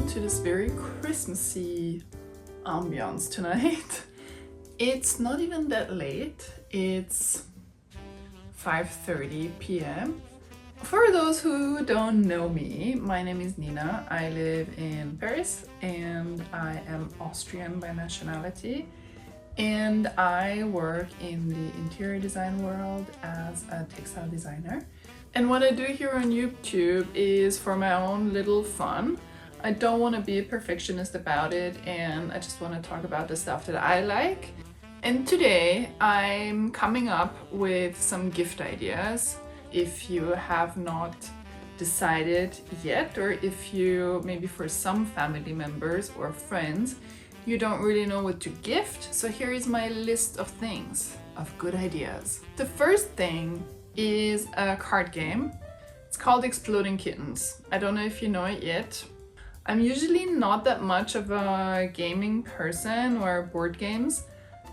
welcome to this very Christmassy ambiance tonight. It's not even that late, it's 5:30 p.m. For those who don't know me, my name is Nina. I live in Paris and I am Austrian by nationality, and I work in the interior design world as a textile designer. And what I do here on YouTube is for my own little fun. I don't want to be a perfectionist about it, and I just want to talk about the stuff that I like. And today I'm coming up with some gift ideas. If you have not decided yet, or if you, maybe for some family members or friends, you don't really know what to gift, so here is my list of things, of good ideas. The first thing is a card game. It's called Exploding Kittens. I don't know if you know it yet. I'm usually not that much of a gaming person or board games,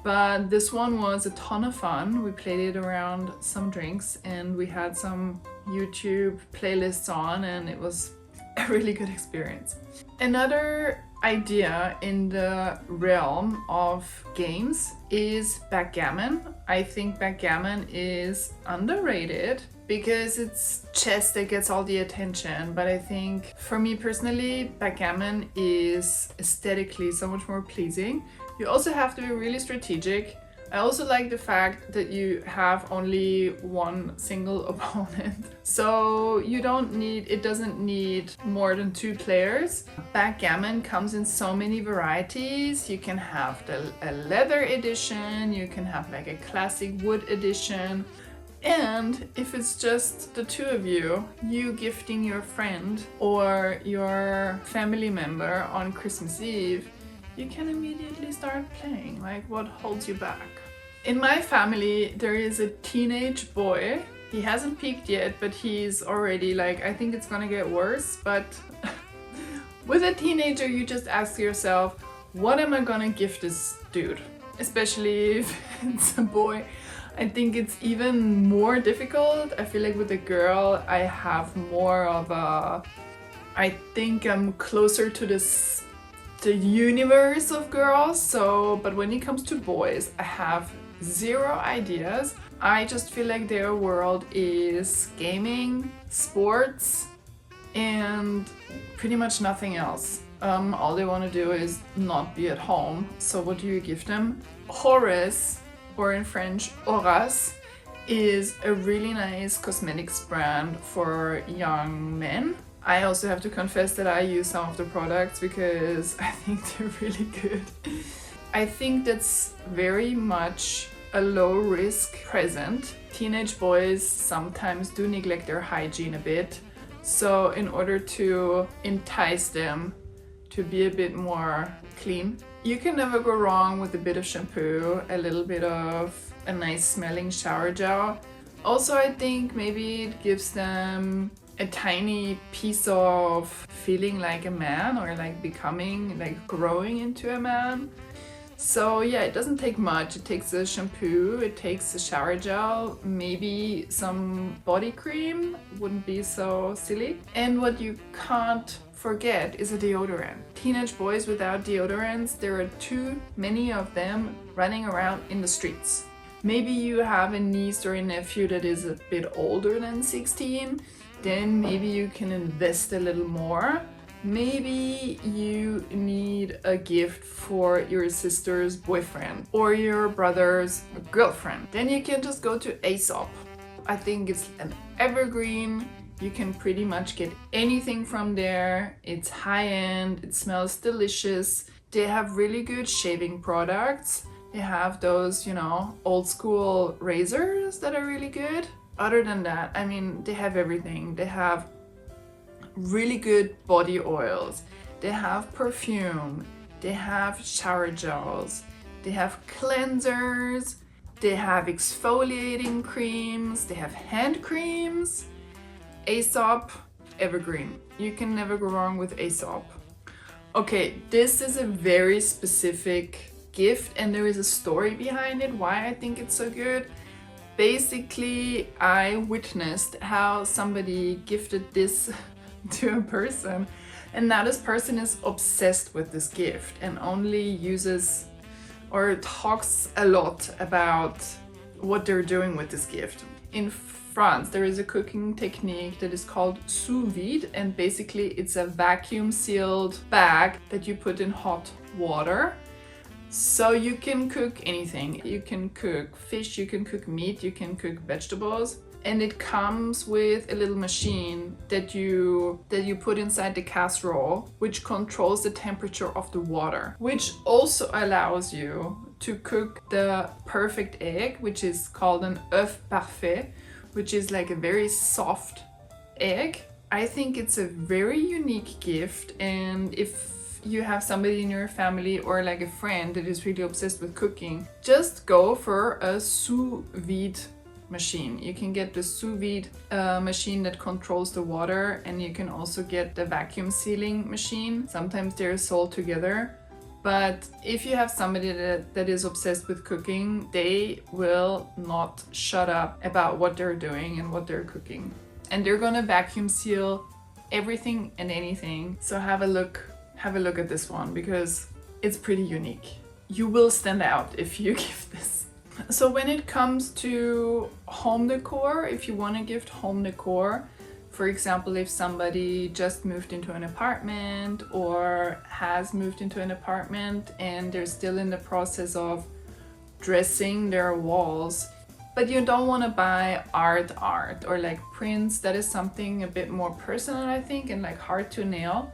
but this one was a ton of fun. We played it around some drinks and we had some YouTube playlists on, and it was a really good experience. Another idea in the realm of games is Backgammon. I think Backgammon is underrated because it's chess that gets all the attention, but I think for me personally, Backgammon is aesthetically so much more pleasing. You also have to be really strategic. I also like the fact that you have only one single opponent. So you don't need, it doesn't need more than 2 players. Backgammon comes in so many varieties. You can have a leather edition, you can have like a classic wood edition. And if it's just the 2 of you, you gifting your friend or your family member on Christmas Eve, you can immediately start playing. Like, what holds you back? In my family, there is a teenage boy. He hasn't peaked yet, but he's already like, I think it's gonna get worse. But with a teenager, you just ask yourself, what am I gonna gift this dude? Especially if it's a boy. I think it's even more difficult. I feel like with a girl, I have more of a, I think I'm closer to the universe of girls. So, but when it comes to boys, I have 0 ideas. I just feel like their world is gaming, sports, and pretty much nothing else. All they want to do is not be at home. So what do you give them? Horace, or in French, Horace, is a really nice cosmetics brand for young men. I also have to confess that I use some of the products because I think they're really good. I think that's very much a low risk present. Teenage boys sometimes do neglect their hygiene a bit. So in order to entice them to be a bit more clean, you can never go wrong with a bit of shampoo, a little bit of a nice smelling shower gel. Also, I think maybe it gives them a tiny piece of feeling like a man, or like becoming, like growing into a man. So yeah, it doesn't take much. It takes a shampoo, it takes a shower gel, maybe some body cream, wouldn't be so silly. And what you can't forget is a deodorant. Teenage boys without deodorants, there are too many of them running around in the streets. Maybe you have a niece or a nephew that is a bit older than 16, then maybe you can invest a little more. Maybe you need a gift for your sister's boyfriend or your brother's girlfriend. Then you can just go to Aesop. I think it's an evergreen. You can pretty much get anything from there. It's high-end, it smells delicious. They have really good shaving products. They have those, you know, old school razors that are really good. Other than that, I mean, they have everything. They have really good body oils. They have perfume. They have shower gels. They have cleansers. They have exfoliating creams. They have hand creams. Aesop, evergreen. You can never go wrong with Aesop. Okay, this is a very specific gift, and there is a story behind it, why I think it's so good. Basically, I witnessed how somebody gifted this to a person And now this person is obsessed with this gift and only uses or talks a lot about what they're doing with this gift. In France, there is a cooking technique that is called sous vide, and basically it's a vacuum sealed bag that you put in hot water. So you can cook anything. You can cook fish, you can cook meat, you can cook vegetables. And it comes with a little machine that you put inside the casserole, which controls the temperature of the water, which also allows you to cook the perfect egg, which is called an œuf parfait, which is like a very soft egg. I think it's a very unique gift, and if you have somebody in your family or like a friend that is really obsessed with cooking, just go for a sous vide machine. You can get the sous vide machine that controls the water, and you can also get the vacuum sealing machine. Sometimes they're sold together, but if you have somebody that is obsessed with cooking, they will not shut up about what they're doing and what they're cooking, and they're gonna vacuum seal everything and anything. So have a look at this one, because it's pretty unique. You will stand out if you give this. So when it comes to home decor, if you want to gift home decor, for example, if somebody just moved into an apartment or has moved into an apartment and they're still in the process of dressing their walls, but you don't want to buy art or like prints, that is something a bit more personal, I think, and like hard to nail.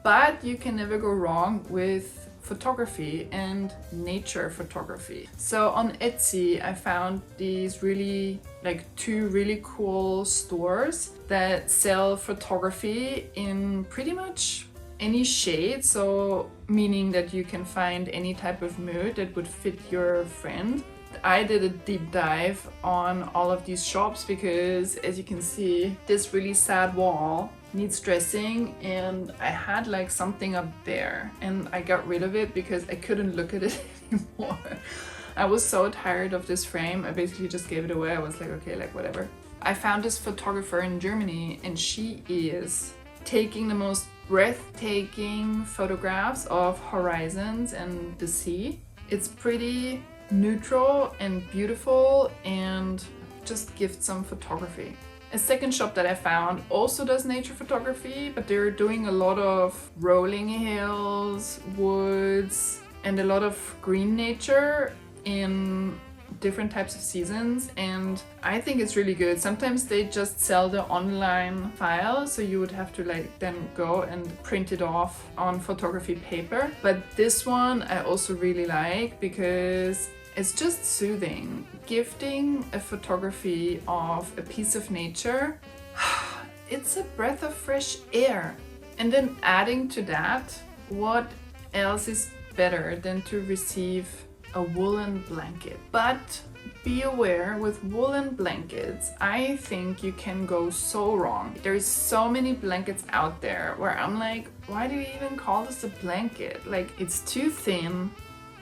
But you can never go wrong with photography and nature photography. So on Etsy, I found these really two really cool stores that sell photography in pretty much any shade. So meaning that you can find any type of mood that would fit your friend. I did a deep dive on all of these shops because, as you can see, this really sad wall needs dressing, and I had like something up there and I got rid of it because I couldn't look at it anymore. I was so tired of this frame, I basically just gave it away. I was like, okay, like whatever. I found this photographer in Germany, and she is taking the most breathtaking photographs of horizons and the sea. It's pretty neutral and beautiful, and just gift some photography. A second shop that I found also does nature photography, but they're doing a lot of rolling hills, woods, and a lot of green nature in different types of seasons, and I think it's really good. Sometimes they just sell the online file, so you would have to then go and print it off on photography paper. But this one I also really like because it's just soothing. Gifting a photography of a piece of nature, it's a breath of fresh air. And then adding to that, what else is better than to receive a woolen blanket? But be aware, with woolen blankets, I think you can go so wrong. There's so many blankets out there where I'm like, why do you even call this a blanket? Like, it's too thin,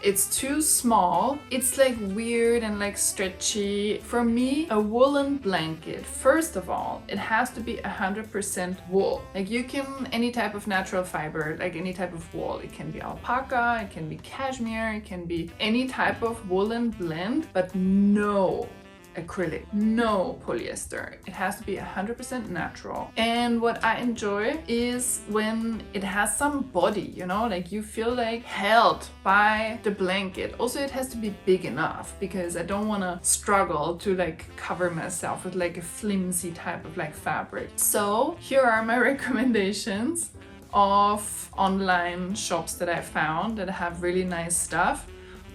it's too small, it's like weird and like stretchy. For me, a woolen blanket, first of all, it has to be 100% wool. Like, you can, any type of natural fiber, like any type of wool. It can be alpaca, it can be cashmere, it can be any type of woolen blend, but no acrylic, no polyester. It has to be 100% natural. And what I enjoy is when it has some body, you know, like you feel like held by the blanket. Also, it has to be big enough because I don't want to struggle to like cover myself with like a flimsy type of like fabric. So here are my recommendations of online shops that I found that have really nice stuff.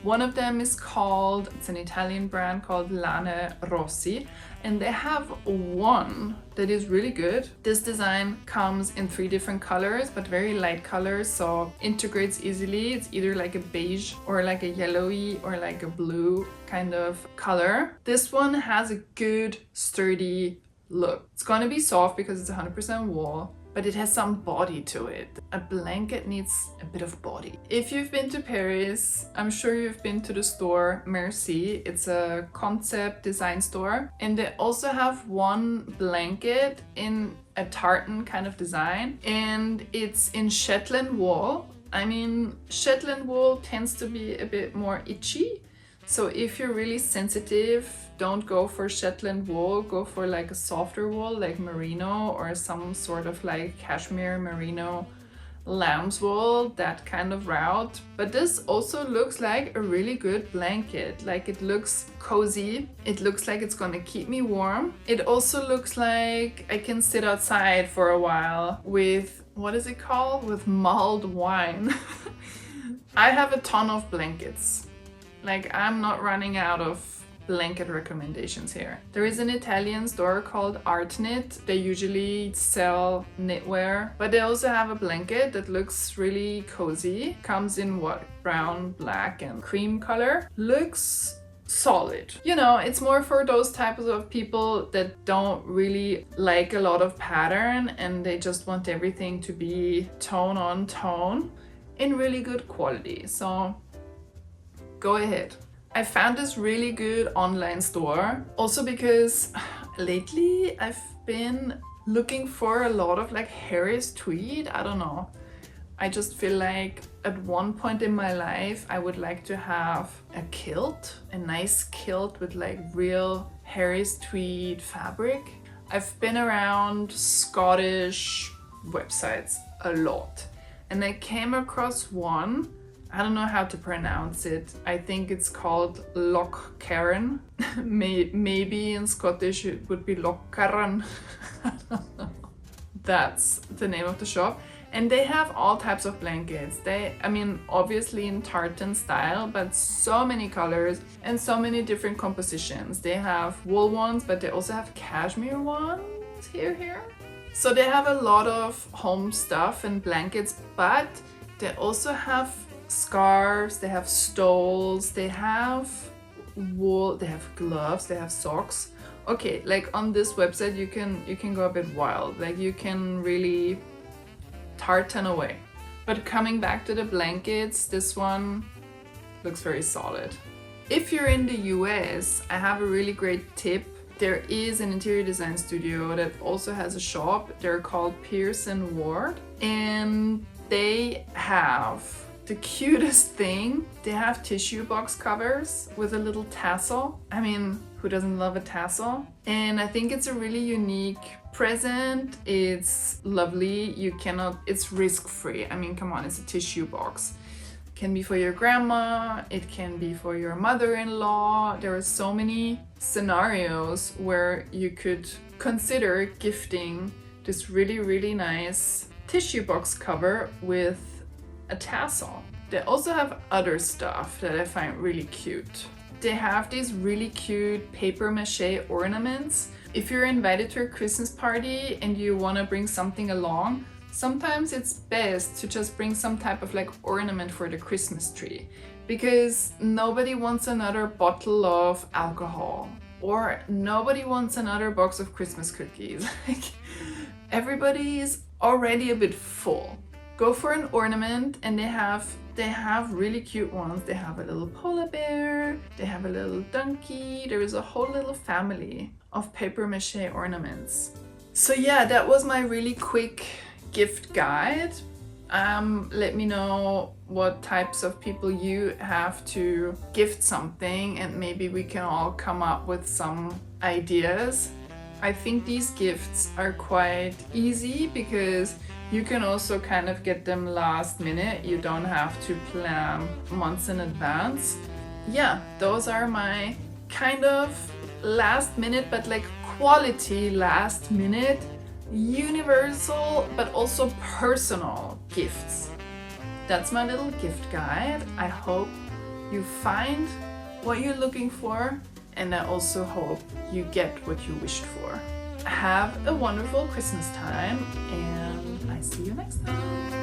One of them is called, it's an Italian brand called Lane Rossi, and they have one that is really good. This design comes in 3 different colors, but very light colors, so integrates easily. It's either like a beige or like a yellowy or like a blue kind of color. This one has a good sturdy look. It's gonna be soft because it's 100% wool, but it has some body to it. A blanket needs a bit of body. If you've been to Paris, I'm sure you've been to the store Merci. It's a concept design store, and they also have one blanket in a tartan kind of design, and it's in Shetland wool. I mean, Shetland wool tends to be a bit more itchy, so if you're really sensitive, don't go for Shetland wool, go for like a softer wool like merino or some sort of like cashmere, merino, lamb's wool, that kind of route. But this also looks like a really good blanket. Like, it looks cozy, it looks like it's gonna keep me warm. It also looks like I can sit outside for a while with, what is it called? With mulled wine. I have a ton of blankets. Like, I'm not running out of blanket recommendations here. There is an Italian store called Art Knit. They usually sell knitwear, but they also have a blanket that looks really cozy. Comes in what? Brown, black, and cream color. Looks solid. You know, it's more for those types of people that don't really like a lot of pattern and they just want everything to be tone on tone in really good quality. So go ahead. I found this really good online store also because lately I've been looking for a lot of like Harris tweed. I don't know. I just feel like at one point in my life I would like to have a kilt, a nice kilt with like real Harris tweed fabric. I've been around Scottish websites a lot and I came across one. I don't know how to pronounce it. I think it's called Lochcarron. Maybe in Scottish it would be Lochcarron. That's the name of the shop. And they have all types of blankets. I mean, obviously in tartan style, but so many colors and so many different compositions. They have wool ones, but they also have cashmere ones here. So they have a lot of home stuff and blankets, but they also have scarves, they have stoles, they have wool, they have gloves, they have socks. Okay, like on this website you can go a bit wild, like you can really tartan away. But coming back to the blankets, this one looks very solid. If you're in the US, I have a really great tip. There is an interior design studio that also has a shop. They're called Pierce & Ward, and they have the cutest thing. They have tissue box covers with a little tassel. I mean, who doesn't love a tassel? And I think it's a really unique present. It's lovely. It's risk-free. I mean, come on, it's a tissue box. It can be for your grandma, it can be for your mother-in-law. There are so many scenarios where you could consider gifting this really, really nice tissue box cover with a tassel. They also have other stuff that I find really cute. They have these really cute paper mache ornaments. If you're invited to a Christmas party and you want to bring something along, sometimes it's best to just bring some type of like ornament for the Christmas tree, because nobody wants another bottle of alcohol or nobody wants another box of Christmas cookies. Like, everybody is already a bit full. Go for an ornament, and they have really cute ones. They have a little polar bear, they have a little donkey. There is a whole little family of paper mache ornaments. So yeah, that was my really quick gift guide. Let me know what types of people you have to gift something, and maybe we can all come up with some ideas. I think these gifts are quite easy because you can also kind of get them last minute. You don't have to plan months in advance. Yeah, those are my kind of last minute, but like quality last minute, universal, but also personal gifts. That's my little gift guide. I hope you find what you're looking for, and I also hope you get what you wished for. Have a wonderful Christmas time, and I see you next time.